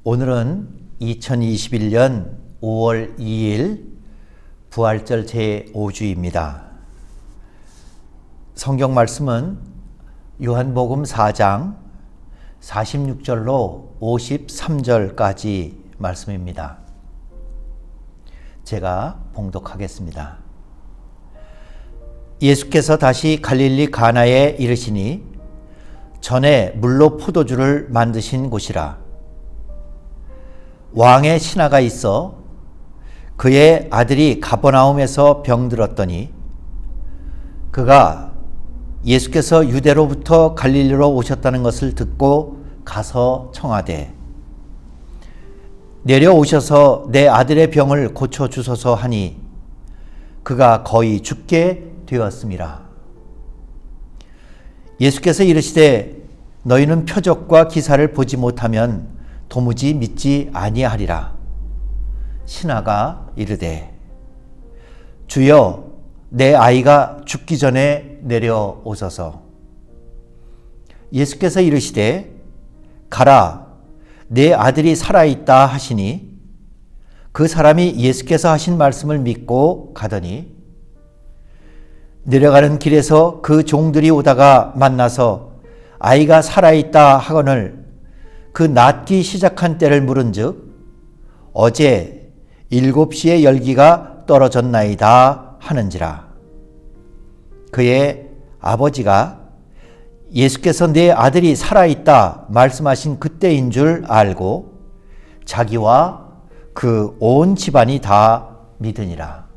오늘은 2021년 5월 2일 부활절 제5주입니다. 성경 말씀은 요한복음 4장 46절로 53절까지 말씀입니다. 제가 봉독하겠습니다. 예수께서 다시 갈릴리 가나에 이르시니 전에 물로 포도주를 만드신 곳이라. 왕의 신하가 있어 그의 아들이 가버나움에서 병들었더니 그가 예수께서 유대로부터 갈릴리로 오셨다는 것을 듣고 가서 청하되 내려오셔서 내 아들의 병을 고쳐주소서 하니 그가 거의 죽게 되었음이라. 예수께서 이르시되 너희는 표적과 기사를 보지 못하면 도무지 믿지 아니하리라. 신하가 이르되 주여 내 아이가 죽기 전에 내려오소서. 예수께서 이르시되 가라 내 아들이 살아있다 하시니 그 사람이 예수께서 하신 말씀을 믿고 가더니 내려가는 길에서 그 종들이 오다가 만나서 아이가 살아있다 하거늘 그 낫기 시작한 때를 물은즉 어제 7시에 열기가 떨어졌나이다 하는지라. 그의 아버지가 예수께서 내 아들이 살아있다 말씀하신 그때인 줄 알고 자기와 그 온 집안이 다 믿으니라.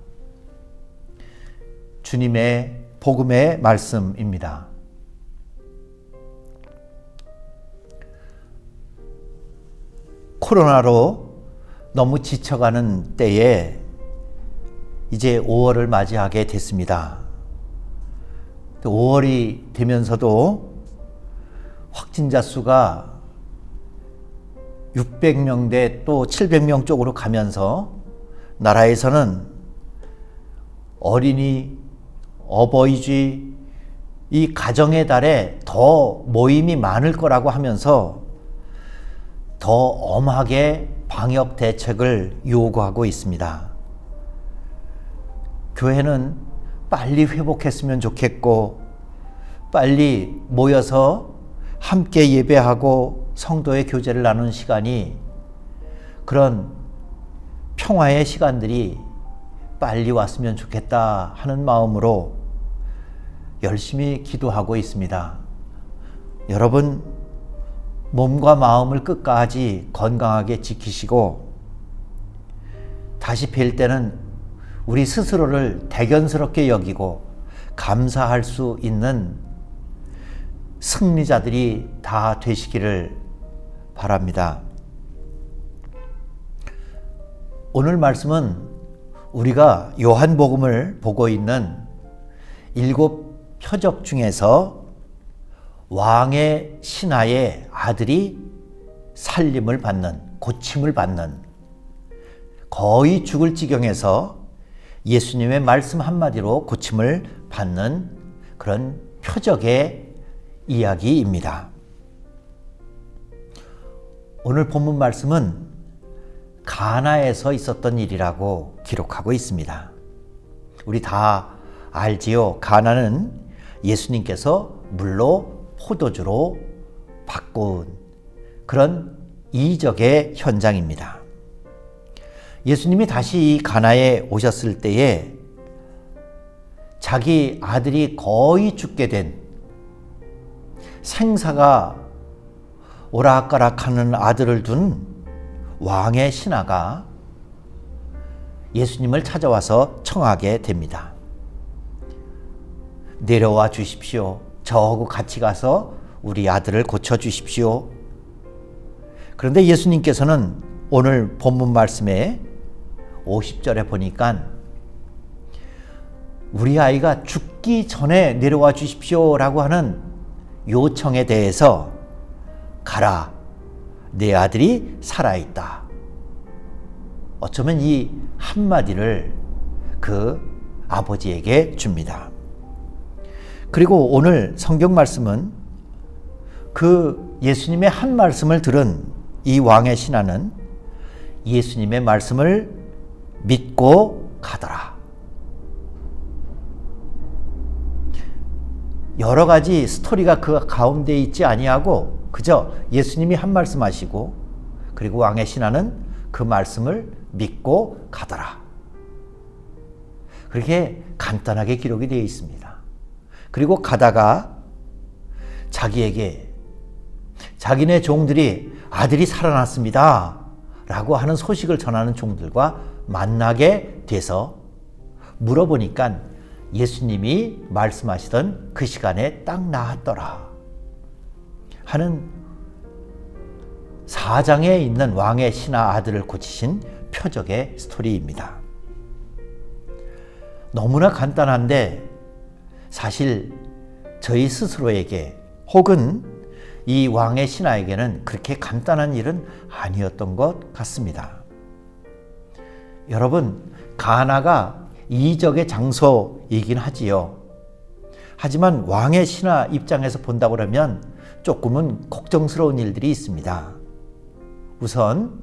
주님의 복음의 말씀입니다. 코로나로 너무 지쳐가는 때에 이제 5월을 맞이하게 됐습니다. 5월이 되면서도 확진자 수가 600명대 또 700명 쪽으로 가면서 나라에서는 어린이, 어버이주의, 이 가정의 달에 더 모임이 많을 거라고 하면서 더 엄하게 방역 대책을 요구하고 있습니다. 교회는 빨리 회복했으면 좋겠고 빨리 모여서 함께 예배하고 성도의 교제를 나누는 시간이 그런 평화의 시간들이 빨리 왔으면 좋겠다 하는 마음으로 열심히 기도하고 있습니다. 여러분 몸과 마음을 끝까지 건강하게 지키시고 다시 뵐 때는 우리 스스로를 대견스럽게 여기고 감사할 수 있는 승리자들이 다 되시기를 바랍니다. 오늘 말씀은 우리가 요한복음을 보고 있는 7 표적 중에서 왕의 신하의 아들이 살림을 받는, 고침을 받는, 거의 죽을 지경에서 예수님의 말씀 한마디로 고침을 받는 그런 표적의 이야기입니다. 오늘 본문 말씀은 가나에서 있었던 일이라고 기록하고 있습니다. 우리 다 알지요. 가나는 예수님께서 물로 포도주로 바꾼 그런 이적의 현장입니다. 예수님이 다시 이 가나에 오셨을 때에 자기 아들이 거의 죽게 된 생사가 오락가락하는 아들을 둔 왕의 신하가 예수님을 찾아와서 청하게 됩니다. 내려와 주십시오. 저하고 같이 가서 우리 아들을 고쳐주십시오. 그런데 예수님께서는 오늘 본문 말씀에 50절에 보니까 우리 아이가 죽기 전에 내려와 주십시오 라고 하는 요청에 대해서 가라, 내 아들이 살아있다. 어쩌면 이 한마디를 그 아버지에게 줍니다. 그리고 오늘 성경 말씀은 그 예수님의 한 말씀을 들은 이 왕의 신하는 예수님의 말씀을 믿고 가더라. 여러 가지 스토리가 그 가운데 있지 아니하고 그저 예수님이 한 말씀 하시고 그리고 왕의 신하는 그 말씀을 믿고 가더라. 그렇게 간단하게 기록이 되어 있습니다. 그리고 가다가 자기에게 자기네 종들이 아들이 살아났습니다 라고 하는 소식을 전하는 종들과 만나게 돼서 물어보니까 예수님이 말씀하시던 그 시간에 딱 나았더라 하는 4장에 있는 왕의 신하 아들을 고치신 표적의 스토리입니다. 너무나 간단한데 사실 저희 스스로에게 혹은 이 왕의 신하에게는 그렇게 간단한 일은 아니었던 것 같습니다. 여러분, 가나가 이적의 장소이긴 하지요. 하지만 왕의 신하 입장에서 본다고 하면 조금은 걱정스러운 일들이 있습니다. 우선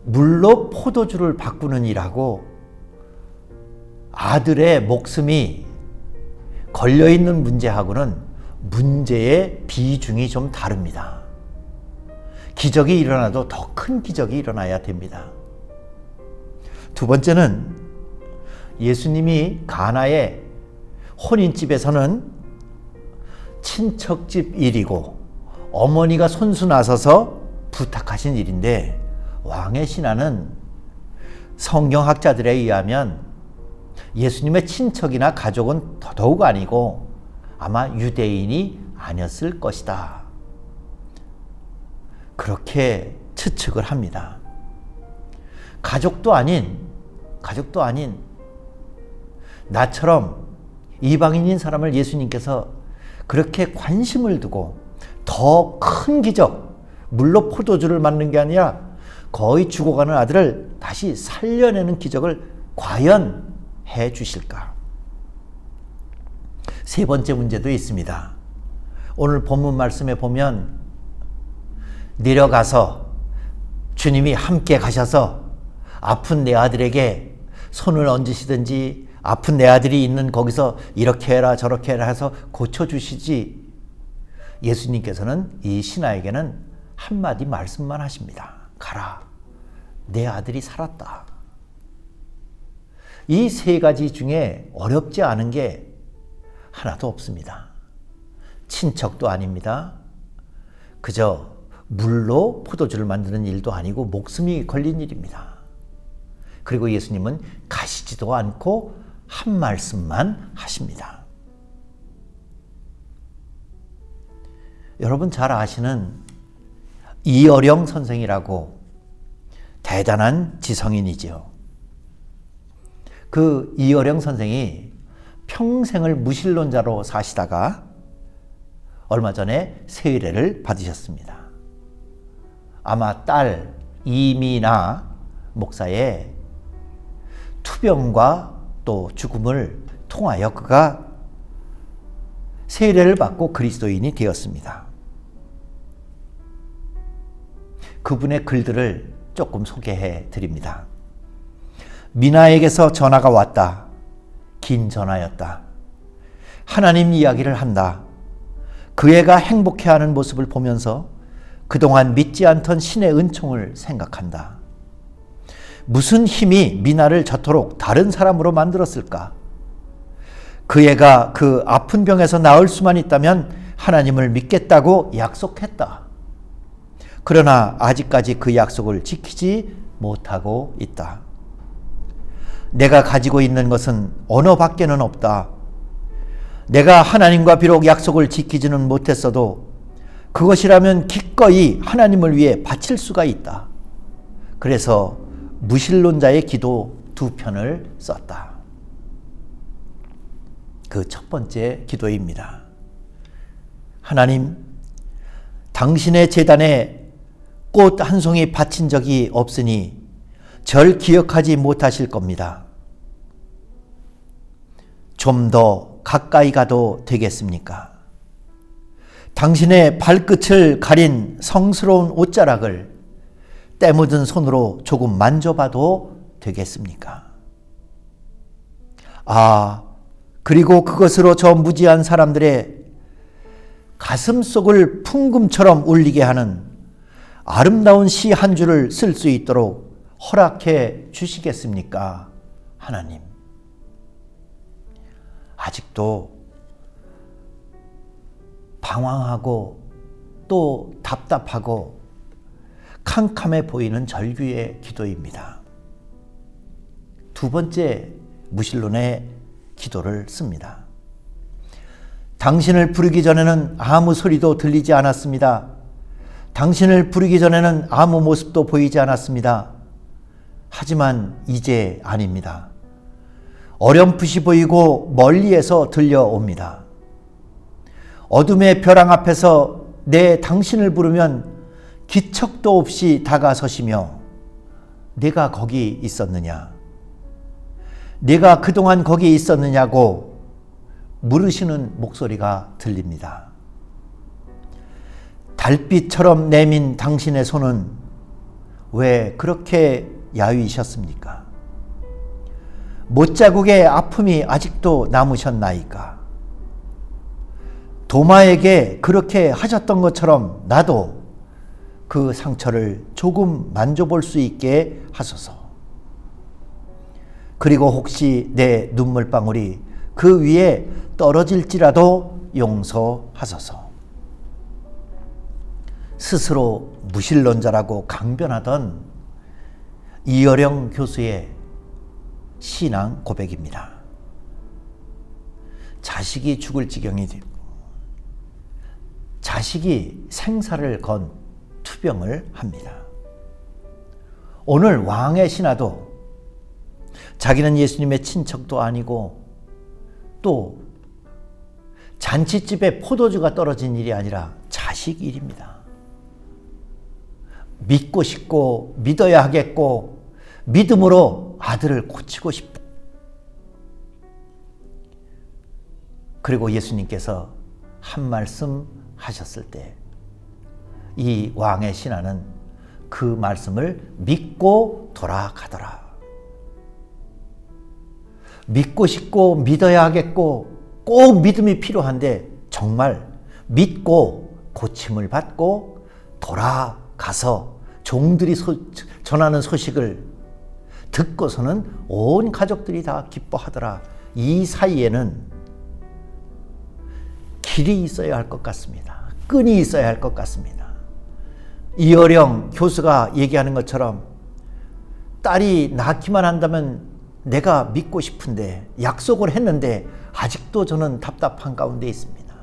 물로 포도주를 바꾸는 일하고 아들의 목숨이 걸려있는 문제하고는 문제의 비중이 좀 다릅니다. 기적이 일어나도 더 큰 기적이 일어나야 됩니다. 두 번째는 예수님이 가나의 혼인집에서는 친척집 일이고 어머니가 손수 나서서 부탁하신 일인데 왕의 신하는 성경학자들에 의하면 예수님의 친척이나 가족은 더더욱 아니고 아마 유대인이 아니었을 것이다. 그렇게 추측을 합니다. 가족도 아닌 나처럼 이방인인 사람을 예수님께서 그렇게 관심을 두고 더 큰 기적, 물로 포도주를 맞는 게 아니라 거의 죽어가는 아들을 다시 살려내는 기적을 과연 해 주실까? 세 번째 문제도 있습니다. 오늘 본문 말씀에 보면 내려가서 주님이 함께 가셔서 아픈 내 아들에게 손을 얹으시든지 아픈 내 아들이 있는 거기서 이렇게 해라 저렇게 해라 해서 고쳐주시지, 예수님께서는 이 신하에게는 한마디 말씀만 하십니다. 가라, 내 아들이 살았다. 이 세 가지 중에 어렵지 않은 게 하나도 없습니다. 친척도 아닙니다. 그저 물로 포도주를 만드는 일도 아니고 목숨이 걸린 일입니다. 그리고 예수님은 가시지도 않고 한 말씀만 하십니다. 여러분 잘 아시는 이어령 선생이라고 대단한 지성인이지요. 그 이어령 선생이 평생을 무신론자로 사시다가 얼마 전에 세례를 받으셨습니다. 아마 딸 이미나 목사의 투병과 또 죽음을 통하여 그가 세례를 받고 그리스도인이 되었습니다. 그분의 글들을 조금 소개해 드립니다. 미나에게서 전화가 왔다. 긴 전화였다. 하나님 이야기를 한다. 그 애가 행복해하는 모습을 보면서 그동안 믿지 않던 신의 은총을 생각한다. 무슨 힘이 미나를 저토록 다른 사람으로 만들었을까? 그 애가 그 아픈 병에서 나을 수만 있다면 하나님을 믿겠다고 약속했다. 그러나 아직까지 그 약속을 지키지 못하고 있다. 내가 가지고 있는 것은 언어밖에는 없다. 내가 하나님과 비록 약속을 지키지는 못했어도 그것이라면 기꺼이 하나님을 위해 바칠 수가 있다. 그래서 무신론자의 기도 2편을 썼다. 그 첫 번째 기도입니다. 하나님, 당신의 제단에 꽃 한 송이 바친 적이 없으니 절 기억하지 못하실 겁니다. 좀 더 가까이 가도 되겠습니까? 당신의 발끝을 가린 성스러운 옷자락을 때 묻은 손으로 조금 만져봐도 되겠습니까? 그리고 그것으로 저 무지한 사람들의 가슴속을 풍금처럼 울리게 하는 아름다운 시 한 줄을 쓸 수 있도록 허락해 주시겠습니까? 하나님. 아직도 방황하고 또 답답하고 캄캄해 보이는 절규의 기도입니다. 두 번째 무신론의 기도를 씁니다. 당신을 부르기 전에는 아무 소리도 들리지 않았습니다. 당신을 부르기 전에는 아무 모습도 보이지 않았습니다. 하지만 이제 아닙니다. 어렴풋이 보이고 멀리에서 들려옵니다. 어둠의 벼랑 앞에서 내 당신을 부르면 기척도 없이 다가서시며 내가 거기 있었느냐? 내가 그동안 거기 있었느냐고 물으시는 목소리가 들립니다. 달빛처럼 내민 당신의 손은 왜 그렇게 야위셨습니까? 못자국의 아픔이 아직도 남으셨나이까? 도마에게 그렇게 하셨던 것처럼 나도 그 상처를 조금 만져볼 수 있게 하소서. 그리고 혹시 내 눈물방울이 그 위에 떨어질지라도 용서하소서. 스스로 무신론자라고 강변하던 이어령 교수의 신앙 고백입니다. 자식이 죽을 지경이 되고 자식이 생사를 건 투병을 합니다. 오늘 왕의 신하도 자기는 예수님의 친척도 아니고 또 잔치집에 포도주가 떨어진 일이 아니라 자식 일입니다. 믿고 싶고 믿어야 하겠고 믿음으로 아들을 고치고 싶다. 그리고 예수님께서 한 말씀 하셨을 때 이 왕의 신하는 그 말씀을 믿고 돌아가더라. 믿고 싶고 믿어야 하겠고 꼭 믿음이 필요한데 정말 믿고 고침을 받고 돌아가서 종들이 전하는 소식을 듣고서는 온 가족들이 다 기뻐하더라. 이 사이에는 길이 있어야 할 것 같습니다. 끈이 있어야 할 것 같습니다. 이어령 교수가 얘기하는 것처럼 딸이 낳기만 한다면 내가 믿고 싶은데 약속을 했는데 아직도 저는 답답한 가운데 있습니다.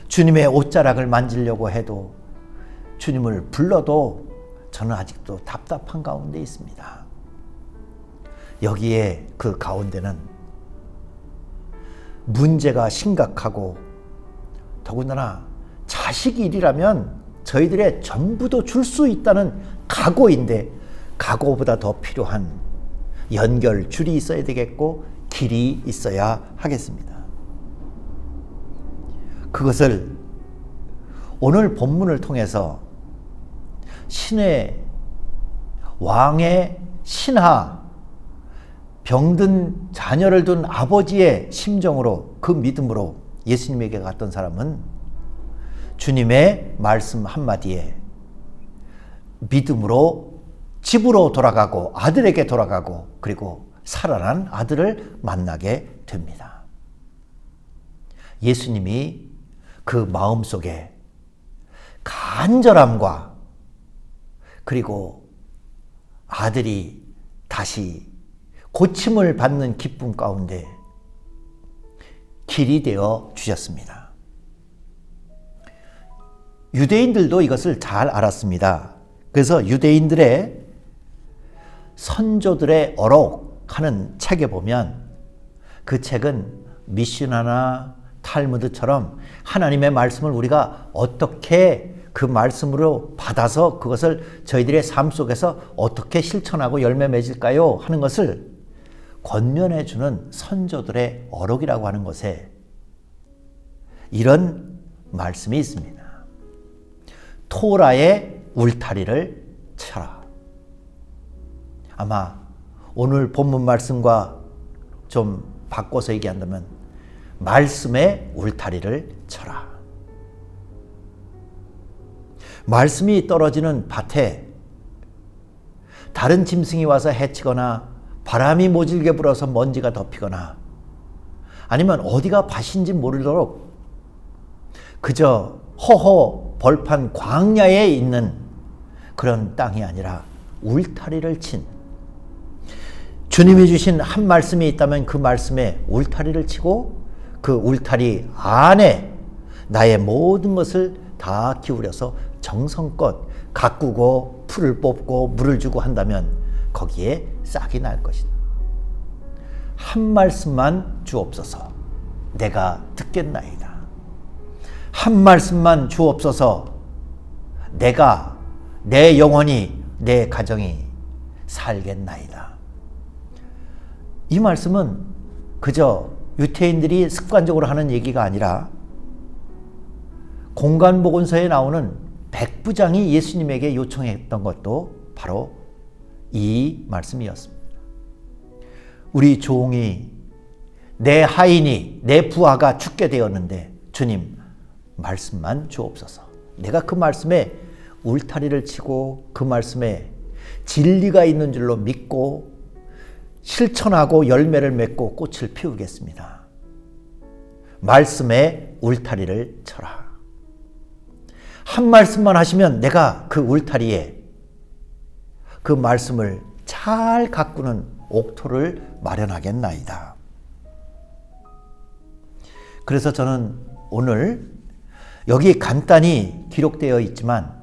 주님의 옷자락을 만지려고 해도 주님을 불러도 저는 아직도 답답한 가운데 있습니다. 여기에 그 가운데는 문제가 심각하고 더군다나 자식 일이라면 저희들의 전부도 줄 수 있다는 각오인데 각오보다 더 필요한 연결줄이 있어야 되겠고 길이 있어야 하겠습니다. 그것을 오늘 본문을 통해서 신의 왕의 신하, 병든 자녀를 둔 아버지의 심정으로 그 믿음으로 예수님에게 갔던 사람은 주님의 말씀 한마디에 믿음으로 집으로 돌아가고 아들에게 돌아가고 그리고 살아난 아들을 만나게 됩니다. 예수님이 그 마음속에 간절함과 그리고 아들이 다시 고침을 받는 기쁨 가운데 길이 되어 주셨습니다. 유대인들도 이것을 잘 알았습니다. 그래서 유대인들의 선조들의 어록 하는 책에 보면 그 책은 미시나나 탈무드처럼 하나님의 말씀을 우리가 어떻게 그 말씀으로 받아서 그것을 저희들의 삶 속에서 어떻게 실천하고 열매 맺을까요? 하는 것을 권면해 주는 선조들의 어록이라고 하는 것에 이런 말씀이 있습니다. 토라의 울타리를 쳐라. 아마 오늘 본문 말씀과 좀 바꿔서 얘기한다면 말씀의 울타리를 쳐라. 말씀이 떨어지는 밭에 다른 짐승이 와서 해치거나 바람이 모질게 불어서 먼지가 덮이거나 아니면 어디가 밭인지 모르도록 그저 허허 벌판 광야에 있는 그런 땅이 아니라 울타리를 친 주님이 주신 한 말씀이 있다면 그 말씀에 울타리를 치고 그 울타리 안에 나의 모든 것을 다 기울여서 정성껏 가꾸고 풀을 뽑고 물을 주고 한다면 거기에 싹이 날 것이다. 한 말씀만 주옵소서. 내가 듣겠나이다. 한 말씀만 주옵소서. 내가 내 영혼이 내 가정이 살겠나이다. 이 말씀은 그저 유태인들이 습관적으로 하는 얘기가 아니라 공관복음서에 나오는 백부장이 예수님에게 요청했던 것도 바로 이 말씀이었습니다. 우리 종이 내 하인이 내 부하가 죽게 되었는데 주님 말씀만 주옵소서. 내가 그 말씀에 울타리를 치고 그 말씀에 진리가 있는 줄로 믿고 실천하고 열매를 맺고 꽃을 피우겠습니다. 말씀에 울타리를 쳐라. 한 말씀만 하시면 내가 그 울타리에 그 말씀을 잘 가꾸는 옥토를 마련하겠나이다. 그래서 저는 오늘 여기 간단히 기록되어 있지만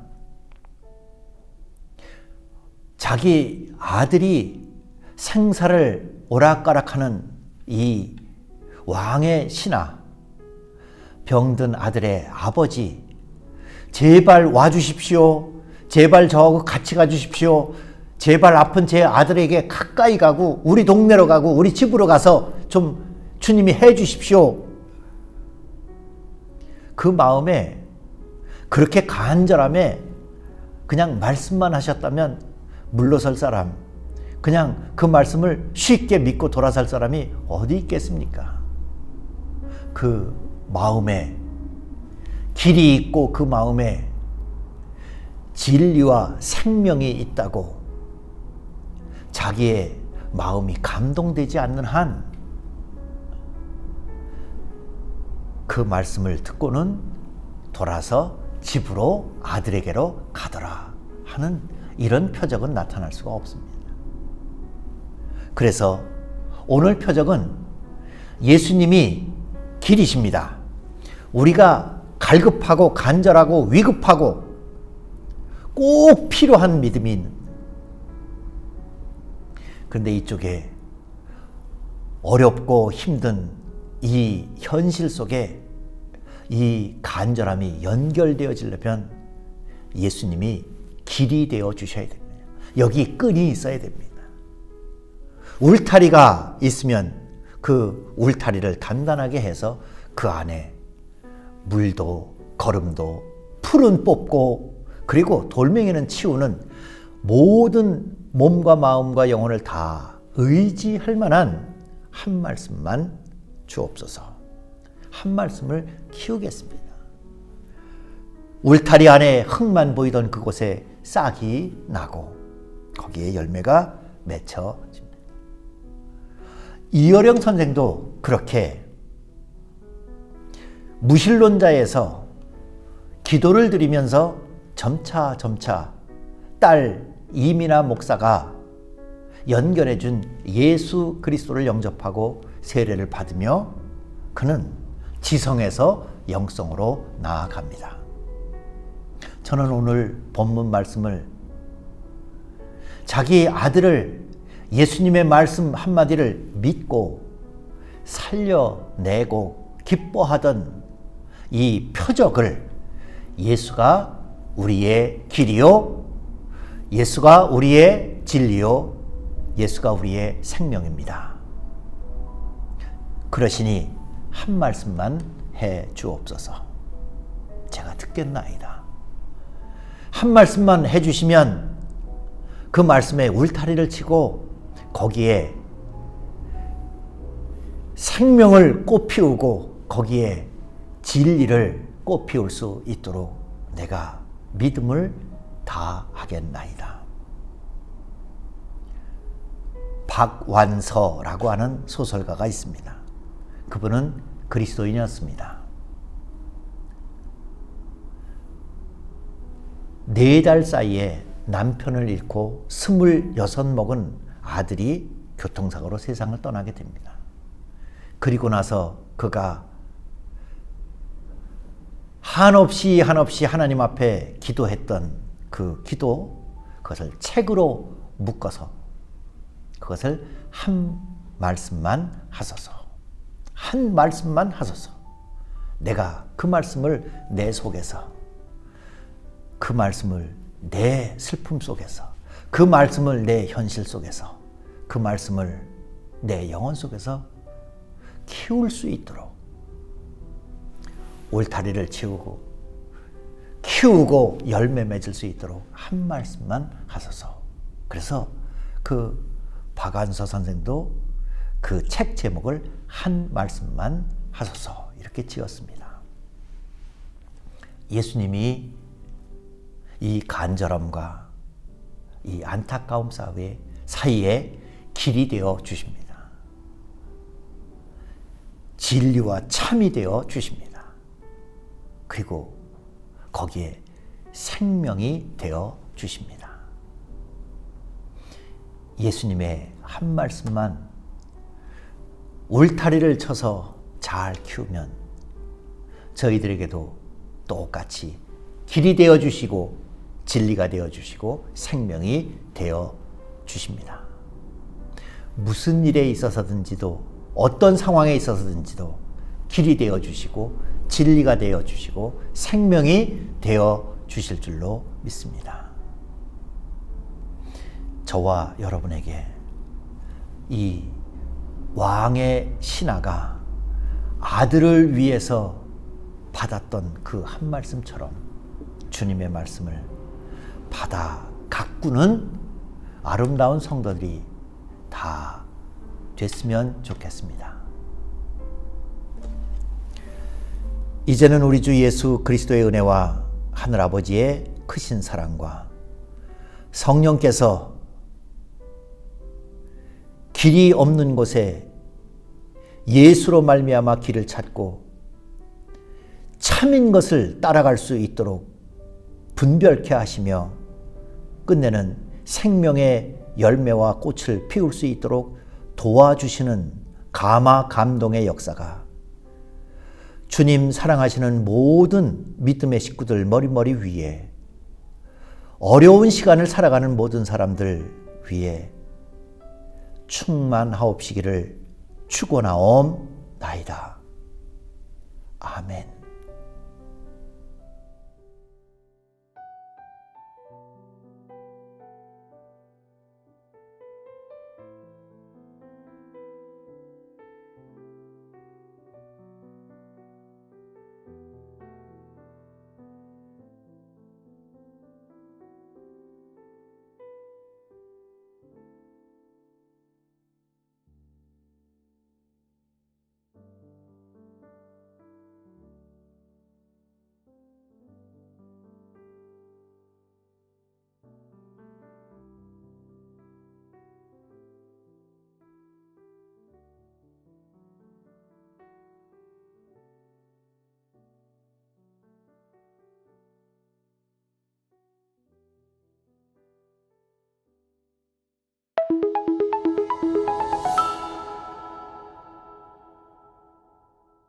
자기 아들이 생사를 오락가락하는 이 왕의 신하, 병든 아들의 아버지, 제발 와주십시오. 제발 저하고 같이 가주십시오. 제발 아픈 제 아들에게 가까이 가고 우리 동네로 가고 우리 집으로 가서 좀 주님이 해 주십시오. 그 마음에 그렇게 간절함에 그냥 말씀만 하셨다면 물러설 사람, 그냥 그 말씀을 쉽게 믿고 돌아설 사람이 어디 있겠습니까? 그 마음에 길이 있고 그 마음에 진리와 생명이 있다고 자기의 마음이 감동되지 않는 한 그 말씀을 듣고는 돌아서 집으로 아들에게로 가더라 하는 이런 표적은 나타날 수가 없습니다. 그래서 오늘 표적은 예수님이 길이십니다. 우리가 갈급하고 간절하고 위급하고 꼭 필요한 믿음이 있는. 그런데 이쪽에 어렵고 힘든 이 현실 속에 이 간절함이 연결되어지려면 예수님이 길이 되어 주셔야 됩니다. 여기 끈이 있어야 됩니다. 울타리가 있으면 그 울타리를 단단하게 해서 그 안에 물도 거름도 풀은 뽑고 그리고 돌멩이는 치우는 모든 몸과 마음과 영혼을 다 의지할 만한 한 말씀만 주옵소서. 한 말씀을 키우겠습니다. 울타리 안에 흙만 보이던 그곳에 싹이 나고 거기에 열매가 맺혀집니다. 이어령 선생도 그렇게 무신론자에서 기도를 드리면서 점차 딸 이민아 목사가 연결해준 예수 그리스도를 영접하고 세례를 받으며 그는 지성에서 영성으로 나아갑니다. 저는 오늘 본문 말씀을 자기 아들을 예수님의 말씀 한마디를 믿고 살려내고 기뻐하던 이 표적을 예수가 우리의 길이요, 예수가 우리의 진리요, 예수가 우리의 생명입니다. 그러시니 한 말씀만 해 주옵소서. 내가 듣겠나이다. 한 말씀만 해주시면 그 말씀에 울타리를 치고 거기에 생명을 꽃피우고 거기에 진리를 꽃피울 수 있도록 내가 믿음을 다하겠나이다. 박완서라고 하는 소설가가 있습니다. 그분은 그리스도인이었습니다. 4달 사이에 남편을 잃고 26 먹은 아들이 교통사고로 세상을 떠나게 됩니다. 그리고 나서 그가 한없이 하나님 앞에 기도했던 그 기도, 그것을 책으로 묶어서 그것을 한 말씀만 하소서. 한 말씀만 하소서. 내가 그 말씀을 내 속에서, 그 말씀을 내 슬픔 속에서, 그 말씀을 내 현실 속에서, 그 말씀을 내 영혼 속에서 키울 수 있도록 울타리를 치우고 키우고 열매 맺을 수 있도록 한 말씀만 하소서. 그래서 그 박완서 선생도 그 책 제목을 한 말씀만 하소서 이렇게 지었습니다. 예수님이 이 간절함과 이 안타까움 사이에 길이 되어 주십니다. 진리와 참이 되어 주십니다. 그리고 거기에 생명이 되어 주십니다. 예수님의 한 말씀만 울타리를 쳐서 잘 키우면 저희들에게도 똑같이 길이 되어 주시고 진리가 되어 주시고 생명이 되어 주십니다. 무슨 일에 있어서든지도 어떤 상황에 있어서든지도 길이 되어 주시고 진리가 되어 주시고 생명이 되어 주실 줄로 믿습니다. 저와 여러분에게 이 왕의 신하가 아들을 위해서 받았던 그 한 말씀처럼 주님의 말씀을 받아 가꾸는 아름다운 성도들이 다 됐으면 좋겠습니다. 이제는 우리 주 예수 그리스도의 은혜와 하늘아버지의 크신 사랑과 성령께서 길이 없는 곳에 예수로 말미암아 길을 찾고 참인 것을 따라갈 수 있도록 분별케 하시며 끝내는 생명의 열매와 꽃을 피울 수 있도록 도와주시는 감화 감동의 역사가 주님 사랑하시는 모든 믿음의 식구들 머리머리 위에 어려운 시간을 살아가는 모든 사람들 위에 충만하옵시기를 축원하옵나이다. 아멘.